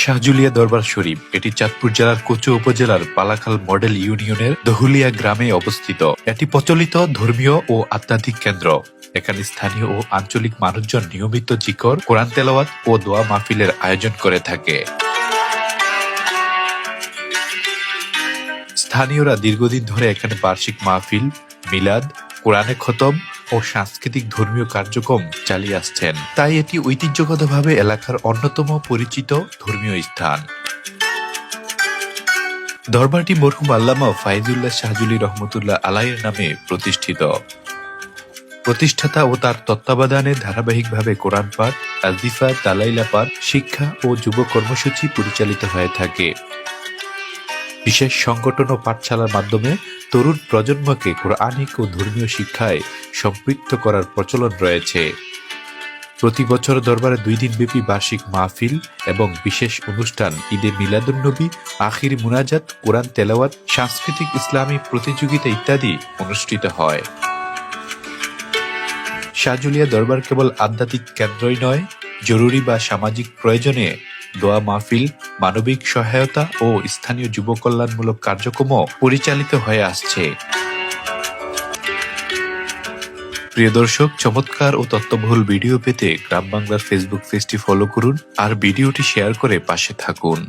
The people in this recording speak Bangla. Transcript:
শাহজুলিয়া দরবার শরীফ এটি চাঁদপুর জেলার কোচো উপজেলার পালাখাল মডেল ইউনিয়নের দহুলিয়া গ্রামে অবস্থিত। এটি প্রচলিত ধর্মীয় ও আধ্যাত্মিক কেন্দ্র। এখানে স্থানীয় ও আঞ্চলিক মানুষজন নিয়মিত জিকর, কোরআন তেলাওয়াত ও দোয়া মাহফিলের আয়োজন করে থাকে। স্থানীয়রা দীর্ঘদিন ধরে এখানে বার্ষিক মাহফিল, মিলাদ, কোরআনে খতম ও সাংস্কৃতিক ধর্মীয় কার্যক্রম চালিয়ে আসছেন। তাই এটি ঐতিহ্যগতভাবে এলাকার অন্যতম পরিচিত ধর্মীয় স্থান। দরবারটি মরহুম আল্লামা ফাইজুল্লাহ শাহজুলি রহমতুল্লাহ আলাইয়ের নামে প্রতিষ্ঠিত। প্রতিষ্ঠাতা ও তার তত্ত্বাবধানে ধারাবাহিকভাবে কোরআন পাঠ, আজিফা, দালাইলা পাঠ, শিক্ষা ও যুব কর্মসূচি পরিচালিত হয়ে থাকে। বিশেষ সংগঠন ও পাঠশালার মাধ্যমে তরুণ প্রজন্মকে কোরআনিক ও ধর্মীয় শিক্ষায় সম্পৃক্ত করার প্রচলন রয়েছে। প্রতি বছর দরবারে 2 দিনব্যাপী বার্ষিক মাহফিল এবং বিশেষ অনুষ্ঠান ঈদে মিলাদুন্নবী, আখির মুনাজাত, কোরআন তেলাওয়াত, সাংস্কৃতিক ইসলামী প্রতিযোগিতা ইত্যাদি অনুষ্ঠিত হয়। শাহজুলিয়া দরবার কেবল আধ্যাত্মিক কেন্দ্রই নয়, জরুরি বা সামাজিক প্রয়োজনে দোয়া মাহফিল, মানবিক সহায়তা ও স্থানীয় যুব কল্যাণমূলক কার্যক্রমও পরিচালিত হয়ে আসছে। প্রিয় দর্শক, চমৎকার ও তথ্যবহুল ভিডিও পেতে গ্রাম বাংলার ফেসবুক পেজটি ফলো করুন আর ভিডিওটি শেয়ার করে পাশে থাকুন।